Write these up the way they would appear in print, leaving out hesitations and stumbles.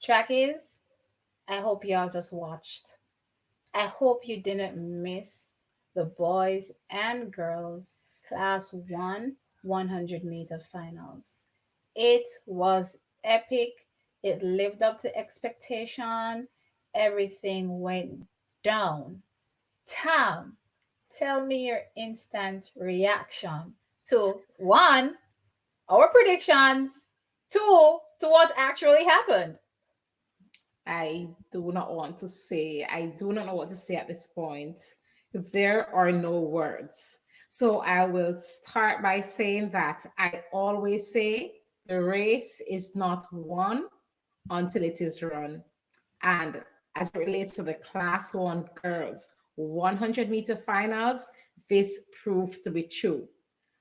Trackies, I hope y'all just watched. I hope you didn't miss the boys and girls class 1 100-meter finals. It was epic. It lived up to expectation. Everything went down. Tam, tell me your instant reaction to one, our predictions, two, to what actually happened. I do not know what to say at this point. There are no words. So I will start by saying that I always say the race is not won until it is run. And as it relates to the class one girls 100-meter finals, this proved to be true.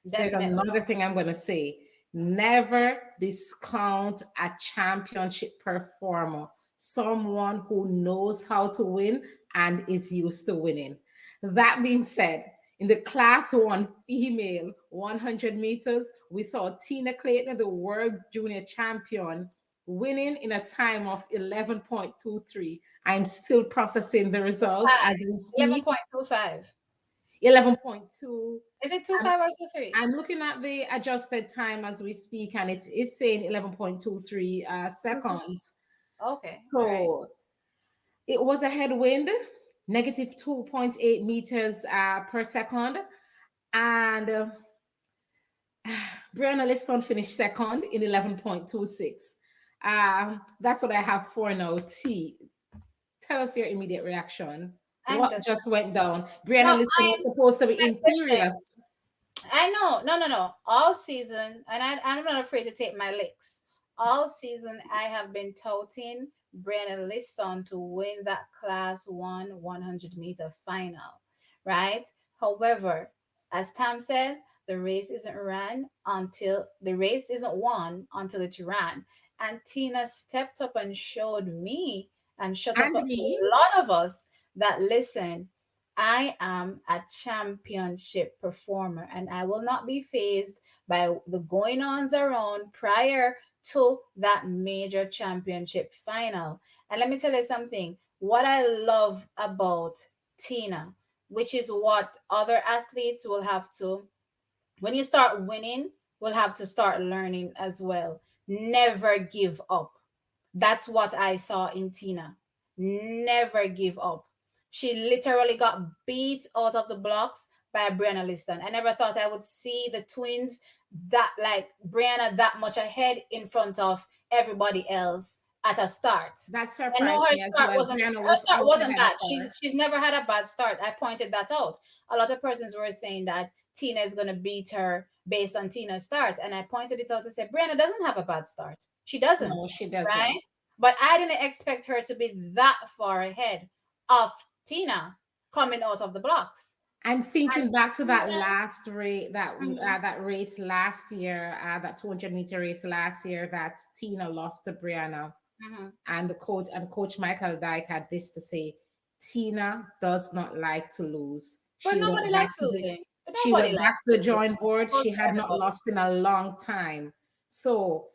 There's Definitely. another thing I'm going to say. Never discount a championship performer, someone who knows how to win and is used to winning. That being said, in the class one female 100 meters, we saw Tina Clayton, the world junior champion, winning in a time of 11.23. I'm still processing the results as we speak. 11.25. 11.2. Is it 25 or 23? I'm looking at the adjusted time as we speak, and it is saying 11.23 Mhm. seconds. Okay. All right. So it was a headwind, negative 2.8 meters per second. And Brianna Lyston finished second in 11.26. That's what I have for now. T, tell us your immediate reaction. I'm What just just went down? no. Brianna Lyston was supposed to be Listen. imperious. I know. No, no, no. All season, and I'm not afraid to take my licks. All season, I have been touting Brianna Liston to win that class one 100-meter final, right? However, as Tam said, the race isn't won until it's ran. And Tina stepped up and showed me and shut up And a me, lot of us that listen. I am a championship performer and I will not be phased by the going ons around prior to that major championship final. And let me tell you something what I love about Tina, which is what other athletes will have to, when you start winning, will have to start learning as well. Never give up. That's what I saw in Tina. Never give up. She literally got beat out of the blocks by Brianna Liston. I never thought I would see the twins that like Brianna that much ahead in front of everybody else at a start. that I know surprised me as well. Brianna her was start out wasn't ahead of bad. her. She's never had a bad start. I pointed that out. A lot of persons were saying that Tina is gonna beat her based on Tina's start. And I pointed it out to say Brianna doesn't have a bad start. She doesn't, No, she right? doesn't. But I didn't expect her to be that far ahead of Tina coming out of the blocks. I'm And thinking back to that Tina, last race, mhm, that race last year, that 200-meter race last year that Tina lost to Brianna, mhm. and Coach Michael Dyke had this to say: Tina does not like to lose. But nobody likes losing. But She nobody went back likes to the losing. drawing board. Goes She to had not everybody. lost in a long time. So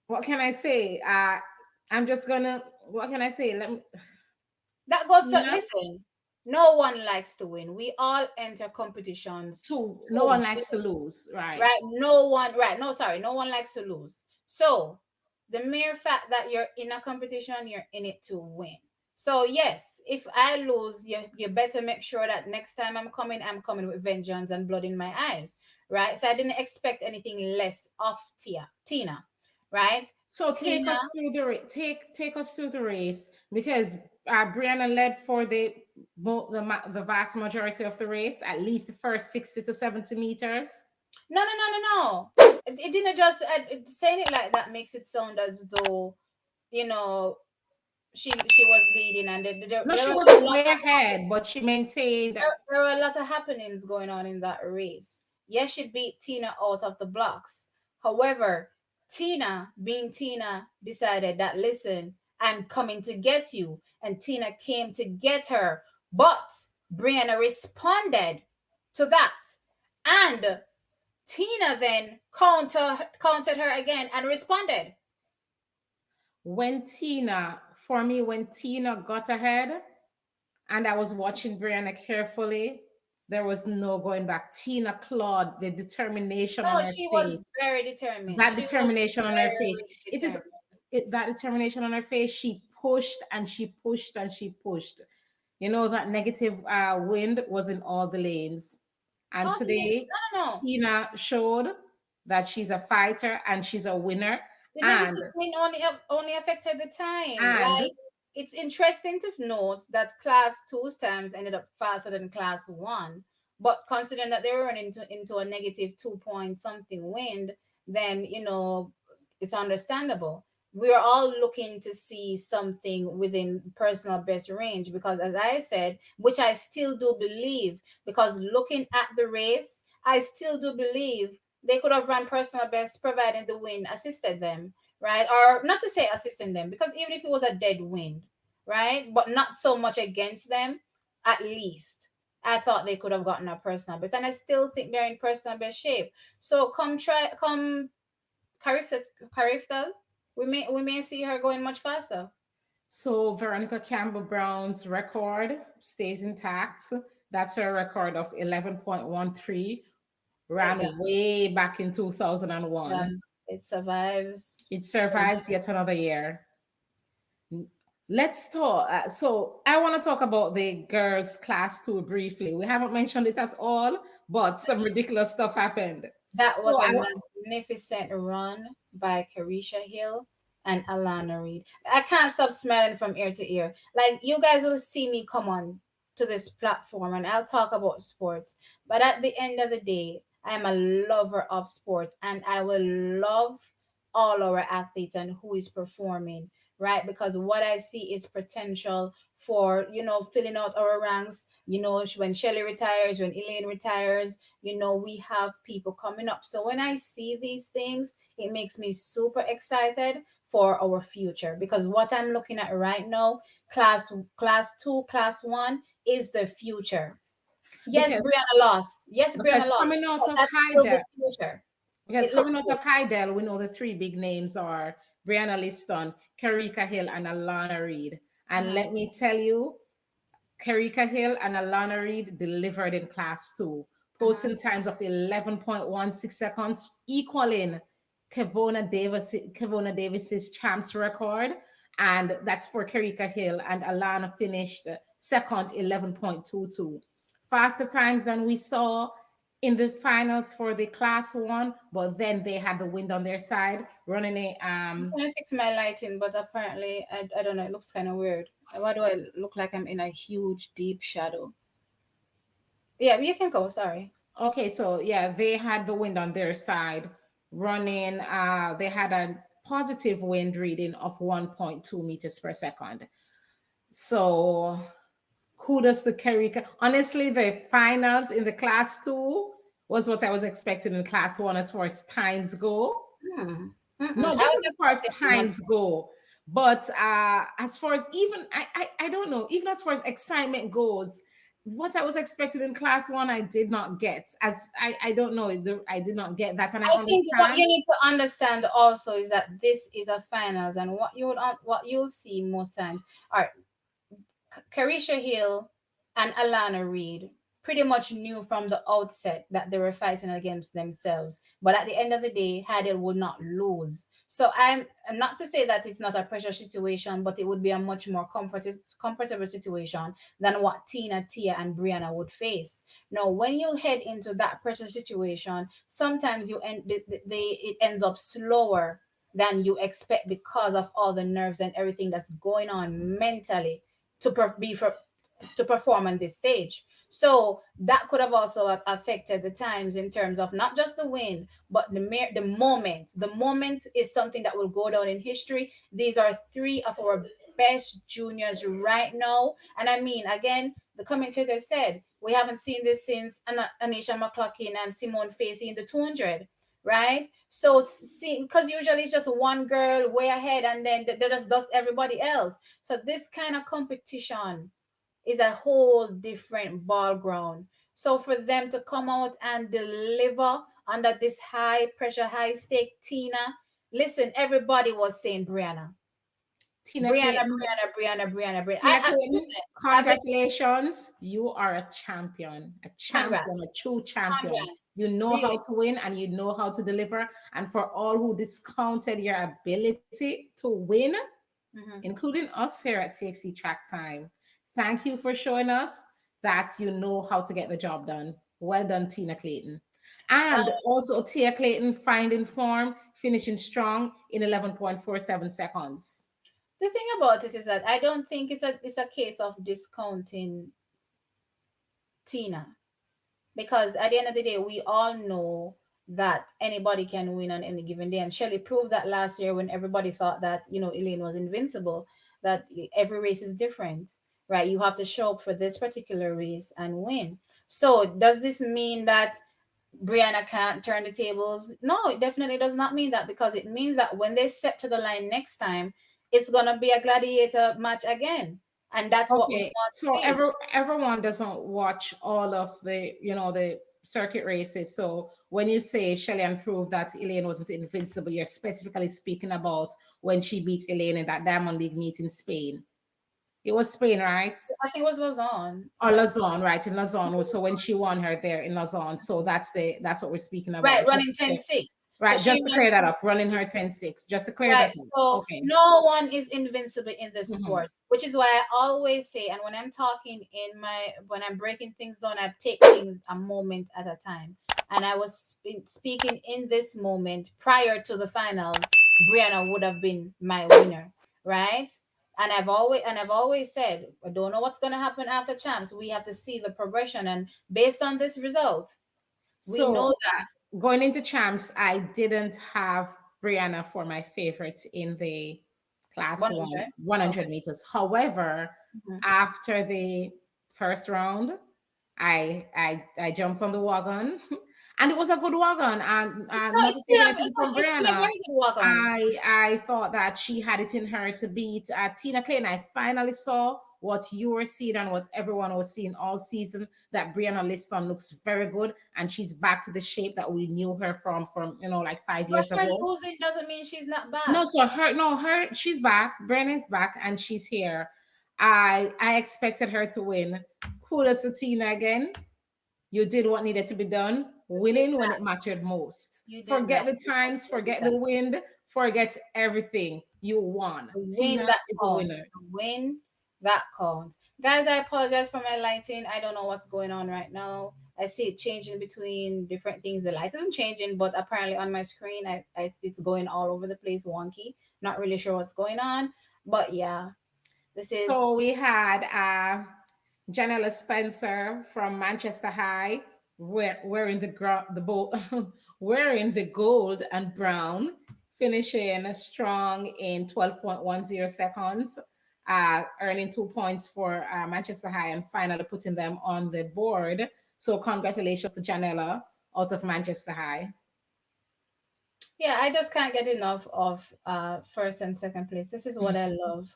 what can I say? I'm just gonna. What can I say? Let me. That goes to Tina, listen. No one likes to win. We all enter competitions two. No to one likes to win, lose, right? right? No one, right? No, sorry, no one likes to lose. So the mere fact that you're in a competition, you're in it to win. So yes, if I lose, you better make sure that next time I'm coming with vengeance and blood in my eyes, right? So I didn't expect anything less of Tina, right? So take Tina, us through the take us through the race because Brianna led for the vast majority of the race, at least the first 60 to 70 meters. no, no, no, no, no. It didn't just saying it like that makes it sound as though you know she was leading and No, there she was was a lot way of ahead, but she maintained. there were a lot of happenings going on in that race. Yes, she beat Tina out of the blocks. However, Tina, being Tina, decided that listen, I'm coming to get you, and Tina came to get her. But Brianna responded to that, and Tina then countered her again and responded. when Tina got ahead and I was watching Brianna carefully, there was no going back. Tina clawed the determination on No, her she was face. very determined. That She was determination on her face. very It is determined. that determination on her face. She pushed and she pushed and she pushed. You know, that negative wind was in all the lanes. And Oh yeah, today, no, no, no. Tina showed that she's a fighter and she's a winner. The And negative wind only affected the time. and Like, it's interesting to note that class two's times ended up faster than class one. But considering that they were running into a negative 2 point something wind, then it's understandable. We're all looking to see something within personal best range because, as I said, which I still do believe, because looking at the race, I still do believe they could have run personal best providing the wind assisted them, right? Or not to say assisting them, because even if it was a dead wind, right, but not so much against them, at least I thought they could have gotten a personal best, and I still think they're in personal best shape. So come Karifta, we may see her going much faster. so Veronica Campbell Brown's record stays intact. That's her record of 11.13, It ran way back in 2001. does. It survives. It survives yet another year. Let's talk. So, I want to talk about the girls' class two briefly. We haven't mentioned it at all, but some ridiculous stuff happened. That was So, a magnificent run by Carisha Hill and Alana Reed. I can't stop smiling from ear to ear. Like, you guys will see me come on to this platform and I'll talk about sports. But at the end of the day, I am a lover of sports and I will love all our athletes and who is performing, right? Because what I see is potential for, filling out our ranks. When Shelly retires, when Elaine retires, we have people coming up. So when I see these things, it makes me super excited for our future, because what I'm looking at right now, class two, class one, is the future. Yes, because Brianna lost. Yes, Brianna because lost, coming out but of that's still the Haida, future. Because It coming looks out good. of Heidel, we know the three big names are Brianna Lyston, Karrica Hill, and Alana Reed. And Mhm. let me tell you, Karrica Hill and Alana Reed delivered in class two, Mhm. posting times of 11.16 seconds, equaling Kevona Davis's champs record. And that's for Karrica Hill. And Alana finished second, 11.22. Faster times than we saw in the finals for the class one, but then they had the wind on their side, running a I'm trying to fix my lighting, but apparently, I don't know. It looks kind of weird. Why do I look like I'm in a huge, deep shadow? Yeah, you can go. Sorry. okay, so yeah, they had the wind on their side, running they had a positive wind reading of 1.2 meters per second. So kudos to Karrica. Honestly, the finals in the class two was what I was expecting in class one as far as times go. Hmm. Mm-mm. No, I just was as far as expecting one. times go. But as far as even I don't know, even as far as excitement goes, what I was expecting in class one, I did not get. As I don't know, I did not get that, and I I think what understand. you need to understand also is that this is a finals, and what you'll see most times are Carisha Hill and Alana Reed pretty much knew from the outset that they were fighting against themselves. But at the end of the day, Hadel would not lose. So I'm not to say that it's not a pressure situation, but it would be a much more comfortable situation than what Tina, Tia, and Brianna would face. Now, when you head into that pressure situation, sometimes it ends up slower than you expect because of all the nerves and everything that's going on mentally to to perform on this stage. So that could have also affected the times in terms of not just the win, but the moment. The moment is something that will go down in history. These are three of our best juniors right now, and I mean, again, the commentator said we haven't seen this since Anisha McCluckin and Simone Facey in the 200, right? So see, because usually it's just one girl way ahead, and then they just dust everybody else. So this kind of competition is a whole different ball ground. So for them to come out and deliver under this high pressure, high stake, Tina, listen, everybody was saying Brianna. Tina Brianna, Clayton. Tina I Clayton, listen. I've been congratulations. You are a champion, congrats, a true champion. congrats. You know how Really, to win and you know how to deliver. And for all who discounted your ability to win, hmm including us here at TXT Track Time, thank you for showing us that you know how to get the job done. Well done, Tina Clayton. um, And also, Tia Clayton finding form, finishing strong in 11.47 seconds. the thing about it is that I don't think it's a case of discounting Tina, because at the end of the day, we all know that anybody can win on any given day. And Shelley proved that last year when everybody thought that, Elaine was invincible, that every race is different, right? You have to show up for this particular race and win. So does this mean that Brianna can't turn the tables? No, it definitely does not mean that, because it means that when they step to the line next time, it's going to be a gladiator match again. And that's what we Okay, want to so see. everyone doesn't watch all of the the circuit races. So when you say Shelley and prove that Elaine wasn't invincible, you're specifically speaking about when she beat Elaine in that Diamond League meet in Spain. It was Spain, right? I think it was Lausanne. Or Lausanne, right? In Lausanne. So when she won her there in Lausanne. So that's what we're speaking Right, about. running 10-6. So Right, she just to clear that went, up, running her 10-6. Just to clear right. that up. So Okay. no one is invincible in this Mhm. sport, which is why I always say, and when I'm talking when I'm breaking things down, I take things a moment at a time. And I was speaking in this moment prior to the finals, Brianna would have been my winner, right? And I've always said, I don't know what's going to happen after champs. We have to see the progression, and based on this result, we So know that going into champs, I didn't have Brianna for my favorites in the class one 100. 100 Okay. meters. However, Mhm. after the first round, I jumped on the wagon, and it was a good wagon. And No, not to take anything from it's still a Brianna, very good walk on. I thought that she had it in her to beat Tina Clayton. I finally saw what you were seeing and what everyone was seeing all season, that Brianna Lyston looks very good and she's back to the shape that we knew her from like 5 years But her ago. losing doesn't mean she's not No, back. so her she's back. Brianna's back and she's here. I expected her to win. Kudos to Tina again. You did what needed to be done, You did winning when that. it mattered most. You did Forget that. the You times, definitely did forget the that. wind, forget everything. You won. The win Tina that is a counts. winner. The win that counts. Guys, I apologize for my lighting. I don't know what's going on right now. I see it changing between different things. The light isn't changing, but apparently on my screen, it's going all over the place, wonky. Not really sure what's going on. But yeah, this is So we had Janella Spencer from Manchester High wearing wearing the gold and brown, finishing strong in 12.10 seconds, earning 2 points for Manchester High and finally putting them on the board. So congratulations to Janella out of Manchester High. yeah, I just can't get enough of first and second place. This is what I love.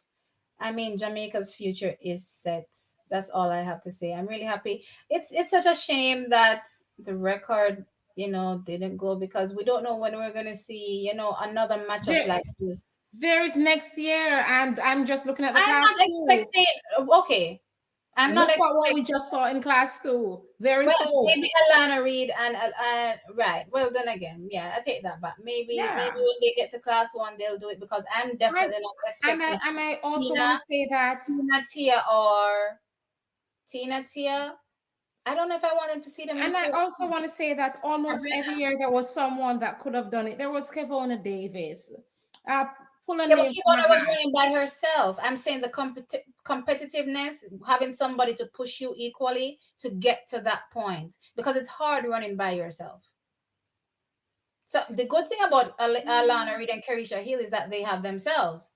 I mean, Jamaica's future is set. That's all I have to say. I'm really happy. It's such a shame that the record, didn't go, because we don't know when we're gonna see, another matchup There, like this. there is next year, and I'm just looking at the I'm class not too. expecting. Okay, I'm not Look at what we expecting. just saw in class two. There Well, is hope. maybe Alana Reed and right. Well, then again, yeah, I take that back. Maybe Yeah. when they get to class one, they'll do it, because I'm And definitely not expecting and I also Tina, want to say that Tia, or Tia. I don't know if I want him to see them in the and I same. also want to say that almost every year there was someone that could have done it. There was Kevona Davis. Uh pull a Yeah, but name from Kibona a was hat. running by herself. I'm saying the competitiveness, having somebody to push you equally to get to that point, because it's hard running by yourself. So the good thing about Alana Reid and Carisha Hill is that they have themselves,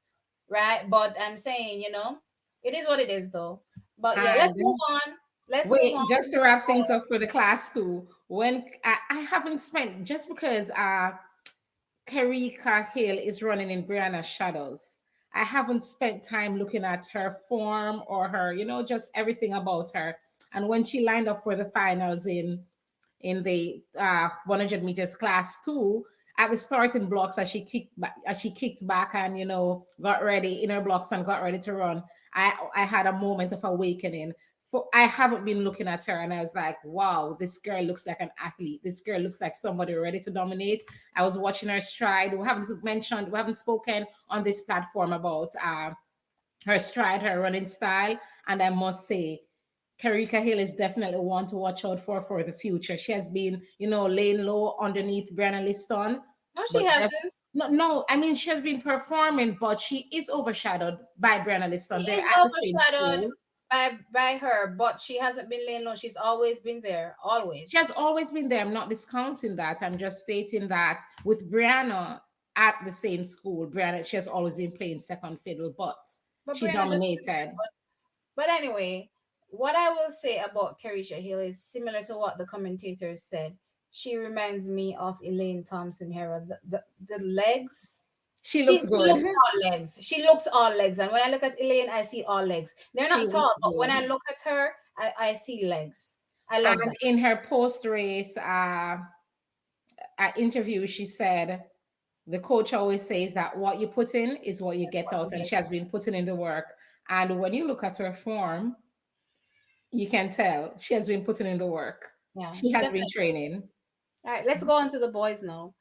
right? But I'm saying, it is what it is, though. But yeah, let's move And on. Let's move wait, on. just to wrap things up for the class two, when I haven't spent just because Karrica Hill is running in Brianna's shadows. I haven't spent time looking at her form or her, just everything about her. And when she lined up for the finals in the 100 meters class two, at the starting blocks as she kicked back and got ready in her blocks and got ready to run. I had a moment of awakening. For I haven't been looking at her and I was like, wow, this girl looks like an athlete. This girl looks like somebody ready to dominate. I was watching her stride. We haven't spoken on this platform about her stride, her running style. And I must say, Karrica Hill is definitely one to watch out for the future. She has been, laying low underneath Brianna Lyston, No, she but hasn't. no, I mean she has been performing, but she is overshadowed by Brianna She Lyston. They're is at the same overshadowed school. by her, but she hasn't been laying low. She's always been there, She has always. always been there. I'm not discounting that. I'm just stating that with Brianna at the same school, Brianna, she has always been playing second fiddle, but But she Brianna just dominated. but anyway, what I will say about Carisha Hill is similar to what the commentators said. She reminds me of Elaine Thompson Herod. The legs. She looks She good. looks all legs. She looks all legs. And when I look at Elaine, I see all legs. They're She not tall, looks but when I good. look at her, I see legs. I love And that. in her post race interview, she said, the coach always says that what you put in is what you That's get what out. you And get. she has been putting in the work. And when you look at her form, you can tell she has been putting in the work. Yeah, She she has been definitely. training. All right, let's go on to the boys now.